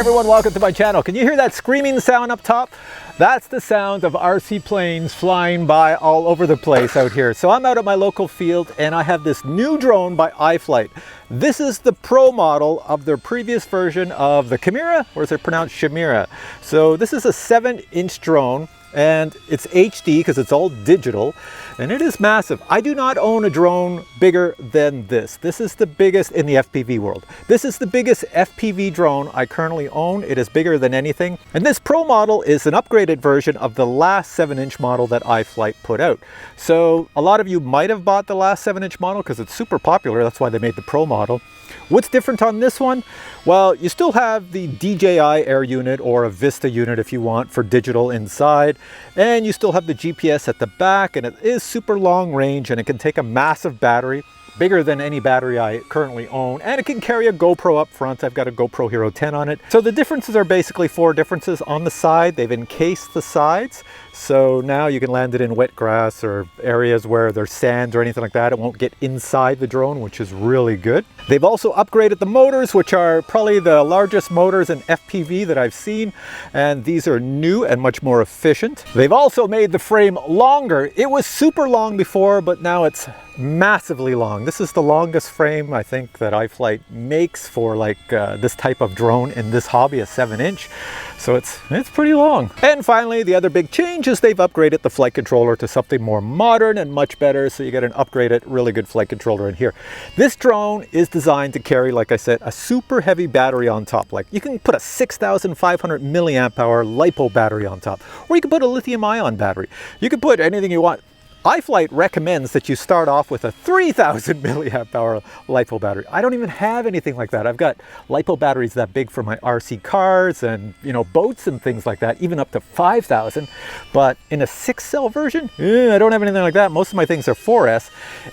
everyone, welcome to my channel. Can you hear that screaming sound up top? That's the sound of RC planes flying by all over the place out here. So I'm out at my local field and I have this new drone by iFlight. This is the Pro model of their previous version of the Chimera, or is it pronounced Chimera? So this is a 7-inch drone and it's HD because it's all digital and it is massive. I do not own a drone bigger than this. This is the biggest in the FPV world. This is the biggest FPV drone I currently own. It is bigger than anything. And this Pro model is an upgraded version of the last 7-inch model that iFlight put out. So a lot of you might have bought the last 7-inch model because it's super popular. That's why they made the Pro model. What's different on this one? Well, you still have the DJI Air Unit or a Vista unit if you want for digital inside, and you still have the GPS at the back, and it is super long range and it can take a massive battery, bigger than any battery I currently own, and it can carry a GoPro up front. I've got a GoPro Hero 10 on it. So the differences are basically 4 differences. On the side, they've encased the sides, so now you can land it in wet grass or areas where there's sand or anything like that. It won't get inside the drone, which is really good. They've also upgraded the motors, which are probably the largest motors in FPV that I've seen, and these are new and much more efficient. They've also made the frame longer. It was super long before, but now it's massively long. This is the longest frame I think that iFlight makes for like this type of drone in this hobby, a 7-inch. So it's pretty long. And finally, the other big change is they've upgraded the flight controller to something more modern and much better. So you get an upgraded, really good flight controller in here. This drone is designed to carry, like I said, a super heavy battery on top. Like you can put a 6,500 milliamp hour LiPo battery on top, or you can put a lithium ion battery. You can put anything you want. iFlight recommends that you start off with a 3,000 milliamp hour LiPo battery. I don't even have anything like that. I've got LiPo batteries that big for my RC cars and, you know, boats and things like that, even up to 5,000. But in a 6-cell version, I don't have anything like that. Most of my things are 4S.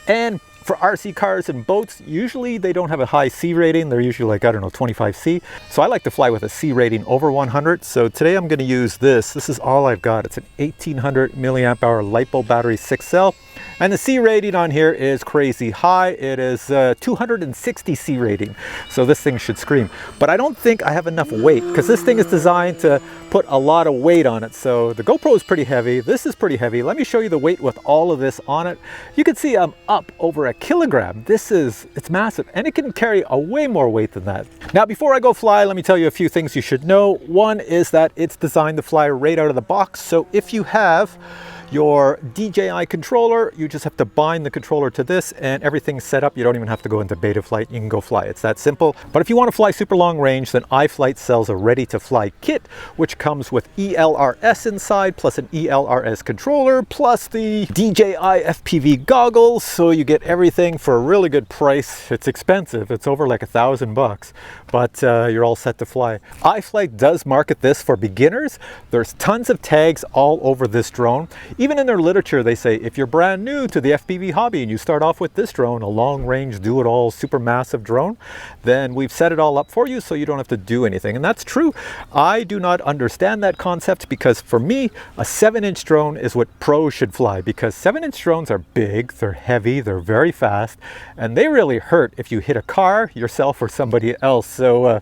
And for RC cars and boats, usually they don't have a high C rating. They're usually like, I don't know, 25 C. So I like to fly with a C rating over 100. So today I'm going to use this. This is all I've got. It's an 1,800 milliamp hour LiPo battery 6-cell. And the C rating on here is crazy high. It is 260 C rating. So this thing should scream. But I don't think I have enough weight because this thing is designed to put a lot of weight on it. So the GoPro is pretty heavy. This is pretty heavy. Let me show you the weight with all of this on it. You can see I'm up over a kilogram. It's massive, and it can carry a way more weight than that. Now, before I go fly, let me tell you a few things you should know. One is that it's designed to fly right out of the box. So if you have your DJI controller, you just have to bind the controller to this and everything's set up. You don't even have to go into beta flight. You can go fly. It's that simple. But if you want to fly super long range, then iFlight sells a ready to fly kit, which comes with ELRS inside, plus an ELRS controller, plus the DJI FPV goggles. So you get everything for a really good price. It's expensive. It's over like $1,000, but you're all set to fly. iFlight does market this for beginners. There's tons of tags all over this drone. Even in their literature, they say if you're brand new to the FPV hobby and you start off with this drone, a long-range, do-it-all, super massive drone, then we've set it all up for you so you don't have to do anything. And that's true. I do not understand that concept because for me, a 7-inch drone is what pros should fly because 7-inch drones are big, they're heavy, they're very fast, and they really hurt if you hit a car, yourself, or somebody else. So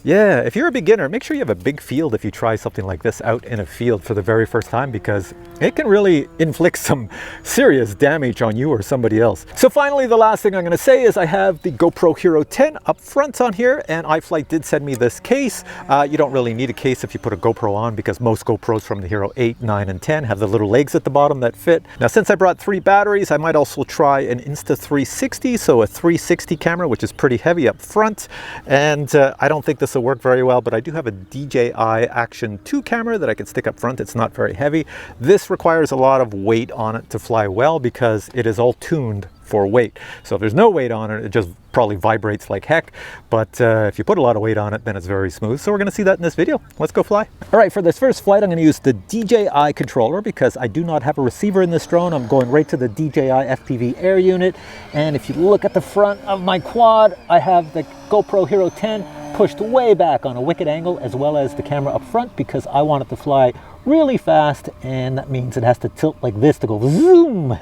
yeah, if you're a beginner, make sure you have a big field if you try something like this out in a field for the very first time because it can really inflict some serious damage on you or somebody else. So finally, the last thing I'm going to say is I have the GoPro Hero 10 up front on here, and iFlight did send me this case. You don't really need a case if you put a GoPro on because most GoPros from the Hero 8, 9, and 10 have the little legs at the bottom that fit. Now, since I brought 3 batteries, I might also try an Insta360, so a 360 camera, which is pretty heavy up front. And I don't think this will work very well, but I do have a DJI Action 2 camera that I can stick up front. It's not very heavy. This requires a lot of weight on it to fly well because it is all tuned for weight. So if there's no weight on it, it just probably vibrates like heck. But if you put a lot of weight on it, then it's very smooth. So we're going to see that in this video. Let's go fly. All right, for this first flight, I'm going to use the DJI controller because I do not have a receiver in this drone. I'm going right to the DJI FPV Air Unit. And if you look at the front of my quad, I have the GoPro Hero 10 pushed way back on a wicked angle, as well as the camera up front, because I want it to fly really fast, and that means it has to tilt like this to go zoom.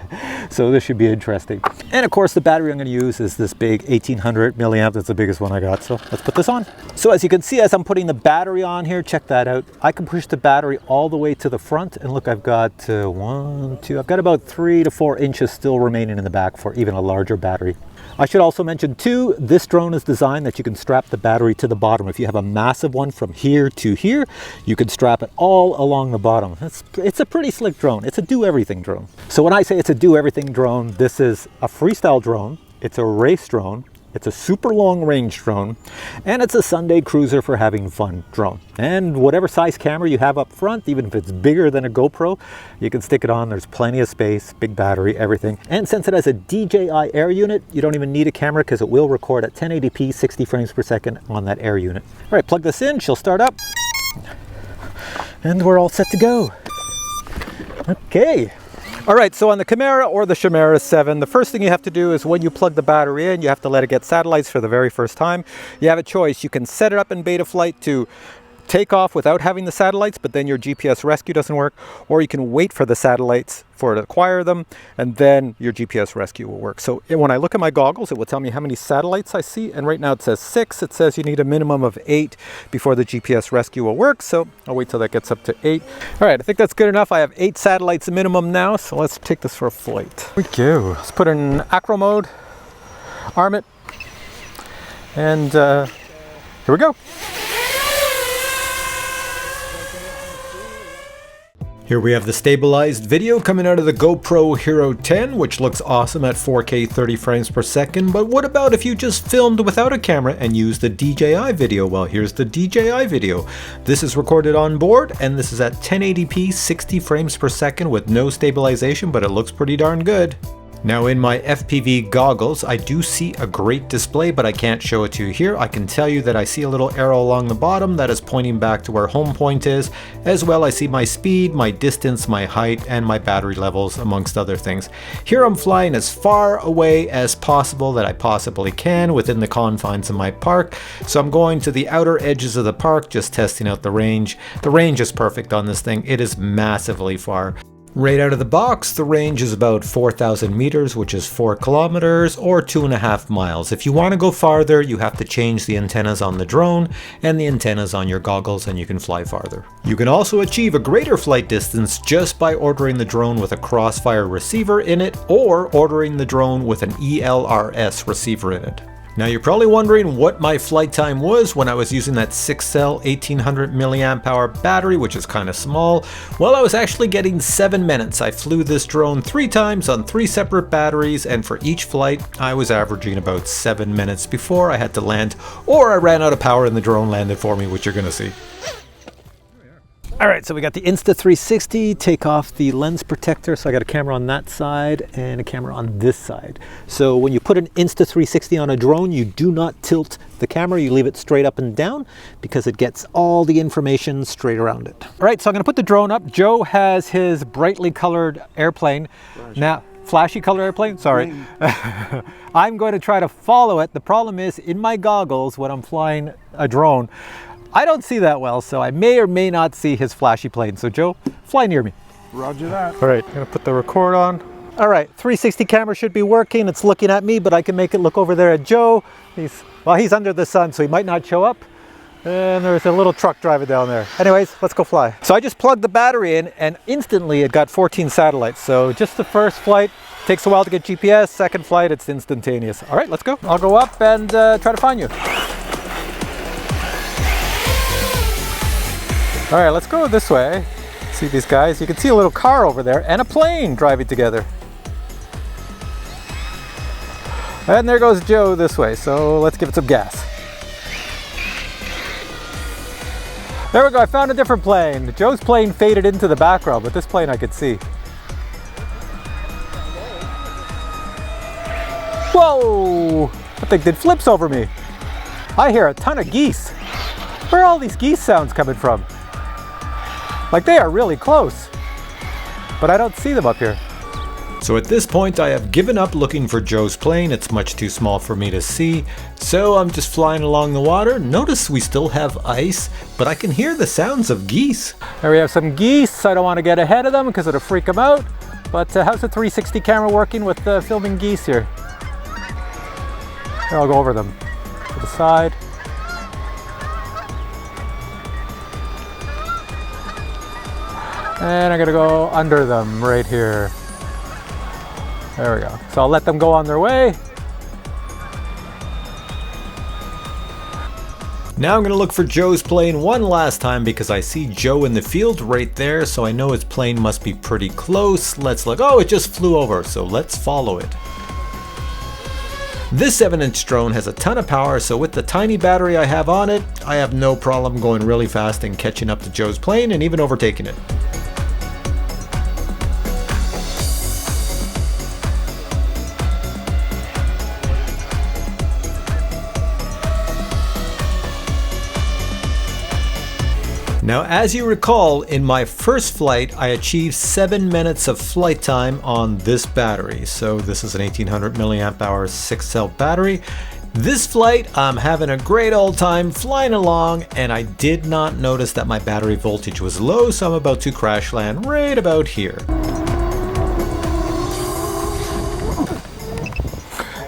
So this should be interesting. And of course the battery I'm going to use is this big 1800 milliamp. That's the biggest one I got. So let's put this on. So as you can see, as I'm putting the battery on here, check that out. I can push the battery all the way to the front, and look, I've got I've got about 3 to 4 inches still remaining in the back for even a larger battery. I should also mention too, this drone is designed that you can strap the battery to the bottom. If you have a massive one from here to here, you can strap it all along the bottom. It's a pretty slick drone. It's a do-everything drone. So when I say it's a do-everything drone, this is a freestyle drone, it's a race drone, it's a super long range drone, and it's a Sunday cruiser for having fun drone. And whatever size camera you have up front, even if it's bigger than a GoPro, you can stick it on. There's plenty of space, big battery, everything. And since it has a DJI Air Unit, you don't even need a camera because it will record at 1080p 60 frames per second on that Air Unit. All right, plug this in, she'll start up. And we're all set to go. Okay. All right, so on the Chimera or the Chimera7, the first thing you have to do is when you plug the battery in, you have to let it get satellites for the very first time. You have a choice. You can set it up in beta flight to take off without having the satellites, but then your GPS rescue doesn't work, or you can wait for the satellites for it to acquire them, and then your GPS rescue will work. So when I look at my goggles, it will tell me how many satellites I see, and right now it says 6. It says you need a minimum of 8 before the GPS rescue will work, so I'll wait till that gets up to 8. All right, I think that's good enough. I have 8 satellites minimum now, so let's take this for a flight. Here we go. Let's put it in acro mode, arm it, and here we go. Here we have the stabilized video coming out of the GoPro Hero 10, which looks awesome at 4K 30 frames per second. But what about if you just filmed without a camera and used the DJI video? Well, here's the DJI video. This is recorded on board, and this is at 1080p 60 frames per second with no stabilization, but it looks pretty darn good. Now in my FPV goggles, I do see a great display, but I can't show it to you here. I can tell you that I see a little arrow along the bottom that is pointing back to where home point is. As well, I see my speed, my distance, my height, and my battery levels, amongst other things. Here I'm flying as far away as possible that I possibly can within the confines of my park. So I'm going to the outer edges of the park, just testing out the range. The range is perfect on this thing. It is massively far. Right out of the box, the range is about 4,000 meters, which is 4 kilometers or 2.5 miles. If you want to go farther, you have to change the antennas on the drone and the antennas on your goggles, and you can fly farther. You can also achieve a greater flight distance just by ordering the drone with a crossfire receiver in it, or ordering the drone with an ELRS receiver in it. Now you're probably wondering what my flight time was when I was using that 6-cell 1800 milliamp hour battery, which is kind of small. Well, I was actually getting 7 minutes. I flew this drone 3 times on 3 separate batteries, and for each flight I was averaging about 7 minutes before I had to land, or I ran out of power and the drone landed for me, which you're gonna see. All right, so we got the Insta360, take off the lens protector. So I got a camera on that side and a camera on this side. So when you put an Insta360 on a drone, you do not tilt the camera, you leave it straight up and down because it gets all the information straight around it. All right, so I'm gonna put the drone up. Joe has his brightly colored airplane. Now, flashy color airplane, sorry. I'm going to try to follow it. The problem is in my goggles when I'm flying a drone, I don't see that well, so I may or may not see his flashy plane. So Joe, fly near me. Roger that. All right, I'm gonna put the record on. All right, 360 camera should be working. It's looking at me, but I can make it look over there at Joe. He's under the sun, so he might not show up. And there's a little truck driving down there. Anyways, let's go fly. So I just plugged the battery in, and instantly it got 14 satellites. So just the first flight, takes a while to get GPS. Second flight, it's instantaneous. All right, let's go. I'll go up and try to find you. All right, let's go this way. See these guys? You can see a little car over there and a plane driving together. And there goes Joe this way, so let's give it some gas. There we go, I found a different plane. Joe's plane faded into the background, but this plane I could see. Whoa! That thing did flips over me. I hear a ton of geese. Where are all these geese sounds coming from? Like they are really close, but I don't see them up here. So at this point I have given up looking for Joe's plane. It's much too small for me to see. So I'm just flying along the water. Notice we still have ice, but I can hear the sounds of geese. There we have some geese. I don't want to get ahead of them because it'll freak them out. But how's the 360 camera working with filming geese here? Here, I'll go over them to the side. And I'm gonna go under them right here. There we go. So I'll let them go on their way. Now I'm gonna look for Joe's plane one last time because I see Joe in the field right there, so I know his plane must be pretty close. Let's look. Oh, it just flew over, so let's follow it. This 7-inch drone has a ton of power, so with the tiny battery I have on it, I have no problem going really fast and catching up to Joe's plane and even overtaking it. Now, as you recall, in my first flight, I achieved 7 minutes of flight time on this battery. So this is an 1800 milliamp hour 6-cell battery. This flight, I'm having a great old time flying along, and I did not notice that my battery voltage was low, so I'm about to crash land right about here.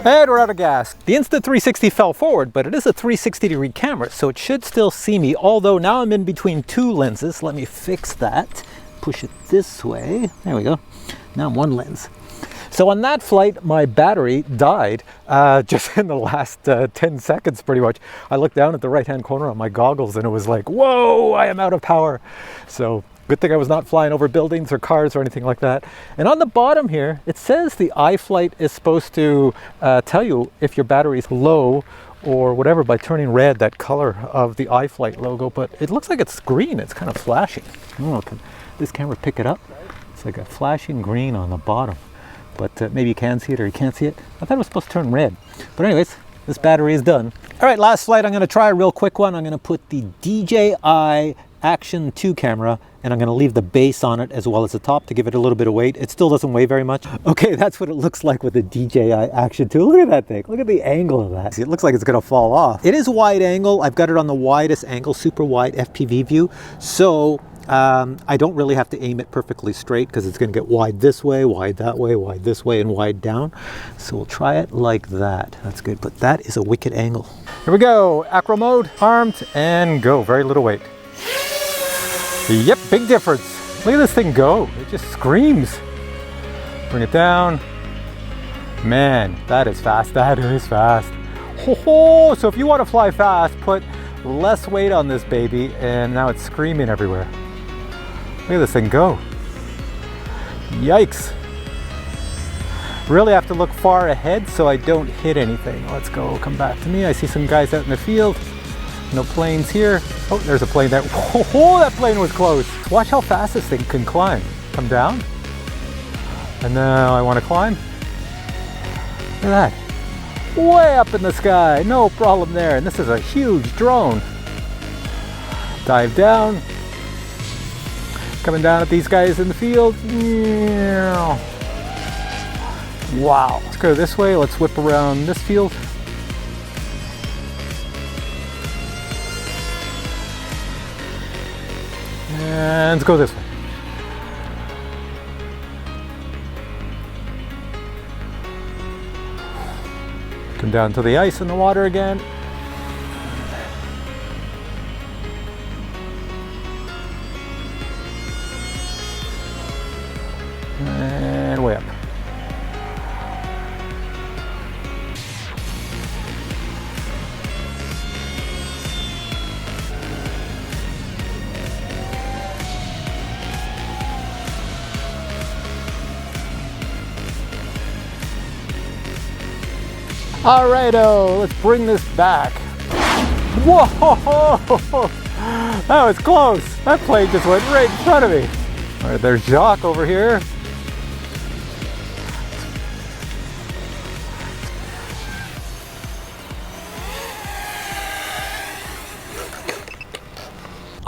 And we're out of gas. The Insta360 fell forward, but it is a 360-degree camera, so it should still see me, although now I'm in between two lenses. Let me fix that. Push it this way. There we go. Now I'm one lens. So on that flight, my battery died just in the last 10 seconds, pretty much. I looked down at the right-hand corner on my goggles, and it was like, whoa, I am out of power. So good thing I was not flying over buildings or cars or anything like that. And on the bottom here, it says the iFlight is supposed to tell you if your battery is low or whatever by turning red, that color of the iFlight logo, but it looks like it's green. It's kind of flashing. I don't know, can this camera pick it up? It's like a flashing green on the bottom, but maybe you can see it or you can't see it. I thought it was supposed to turn red. But anyways, this battery is done. All right, last flight, I'm gonna try a real quick one. I'm gonna put the DJI Action 2 camera, and I'm going to leave the base on it as well as the top to give it a little bit of weight. It still doesn't weigh very much. Okay, that's what it looks like with the DJI Action 2. Look at that thing. Look at the angle of that. See, it looks like it's going to fall off. It is wide angle. I've got it on the widest angle, super wide FPV view. So I don't really have to aim it perfectly straight because it's going to get wide this way, wide that way, wide this way, and wide down. So we'll try it like that. That's good, but that is a wicked angle. Here we go. Acro mode, armed, and go. Very little weight. Yep, big difference. Look at this thing go. It just screams. Bring it down. Man, that is fast. That is fast. Ho ho! So if you want to fly fast, put less weight on this baby, and now it's screaming everywhere. Look at this thing go. Yikes. Really have to look far ahead so I don't hit anything. Let's go. Come back to me. I see some guys out in the field. No planes here. Oh, there's a plane there. Oh, that plane was close. Watch how fast this thing can climb. Come down. And now I want to climb. Look at that. Way up in the sky. No problem there. And this is a huge drone. Dive down. Coming down at these guys in the field. Wow. Let's go this way. Let's whip around this field. And let's go this way. Come down to the ice and the water again. And way up. Alrighto, let's bring this back. Whoa! That was close. That plane just went right in front of me. All right, there's Jacques over here.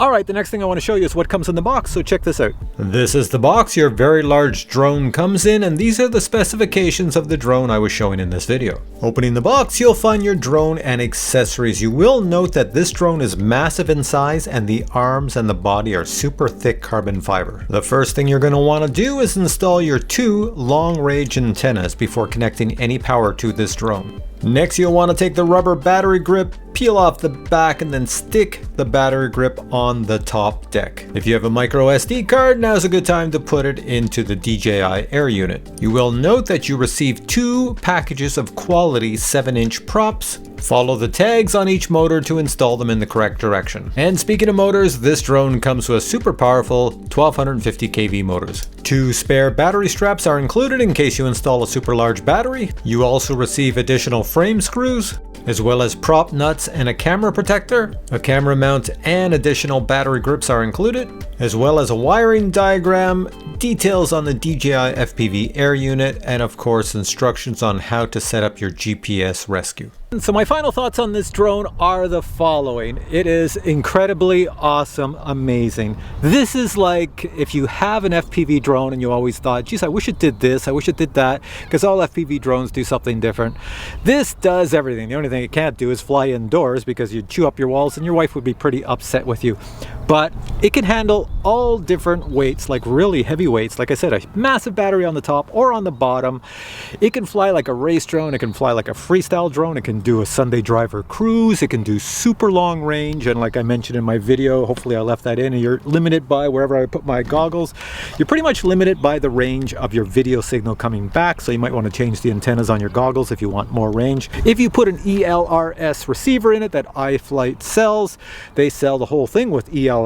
All right, the next thing I want to show you is what comes in the box, so check this out. This is the box your very large drone comes in, and these are the specifications of the drone I was showing in this video. Opening the box, you'll find your drone and accessories. You will note that this drone is massive in size and the arms and the body are super thick carbon fiber. The first thing you're going to want to do is install your 2 long-range antennas before connecting any power to this drone. Next, you'll want to take the rubber battery grip, peel off the back, and then stick the battery grip on the top deck. If you have a micro SD card, now's a good time to put it into the DJI Air Unit. You will note that you receive 2 packages of quality 7-inch props. Follow the tags on each motor to install them in the correct direction. And speaking of motors, this drone comes with super powerful 1250 kV motors. 2 spare battery straps are included in case you install a super large battery. You also receive additional frame screws, as well as prop nuts and a camera protector. A camera mount and additional battery grips are included, as well as a wiring diagram, details on the DJI FPV Air Unit, and of course instructions on how to set up your GPS rescue. So my final thoughts on this drone are the following. It is incredibly awesome, amazing. This is like if you have an FPV drone and you always thought, geez, I wish it did this, I wish it did that, because all FPV drones do something different. This does everything. The only thing it can't do is fly indoors because you'd chew up your walls and your wife would be pretty upset with you. But it can handle all different weights, like really heavy weights. Like I said, a massive battery on the top or on the bottom. It can fly like a race drone. It can fly like a freestyle drone. It can do a Sunday driver cruise. It can do super long range. And like I mentioned in my video, hopefully I left that in, and you're limited by wherever I put my goggles. You're pretty much limited by the range of your video signal coming back. So you might want to change the antennas on your goggles if you want more range. If you put an ELRS receiver in it that iFlight sells, they sell the whole thing with ELRS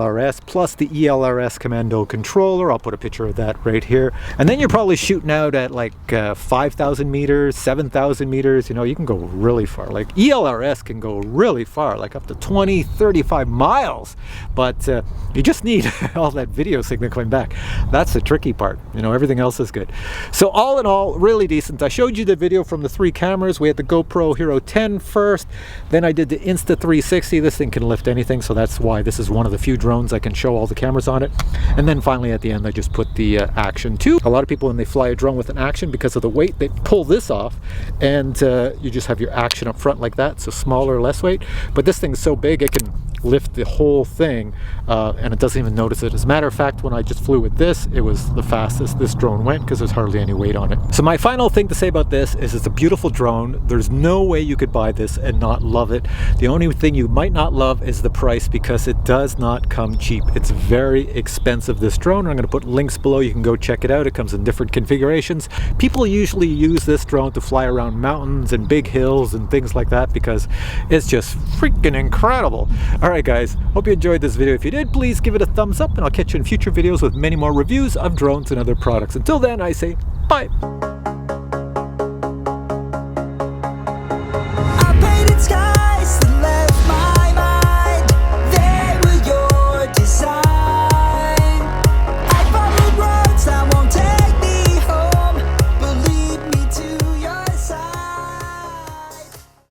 plus the ELRS commando controller. I'll put a picture of that right here. And then you're probably shooting out at like 5,000 meters, 7,000 meters. You know, you can go really far. Like ELRS can go really far, like up to 20, 35 miles. But you just need all that video signal coming back. That's the tricky part. You know, everything else is good. So all in all, really decent. I showed you the video from the 3 cameras. We had the GoPro Hero 10 first. Then I did the Insta360. This thing can lift anything, so that's why this is one of the few drones I can show all the cameras on it. And then finally at the end I just put the Action 2. A lot of people, when they fly a drone with an Action, because of the weight, they pull this off and you just have your Action up front like that, so smaller, less weight. But this thing is so big it can lift the whole thing and it doesn't even notice it. As a matter of fact, when I just flew with this, it was the fastest this drone went because there's hardly any weight on it. So my final thing to say about this is it's a beautiful drone. There's no way you could buy this and not love it. The only thing you might not love is the price, because it does not come cheap. It's very expensive, this drone. I'm going to put links below. You can go check it out. It comes in different configurations. People usually use this drone to fly around mountains and big hills and things like that because it's just freaking incredible. All right, guys, hope you enjoyed this video. If you did, please give it a thumbs up, and I'll catch you in future videos with many more reviews of drones and other products. Until then, I say bye.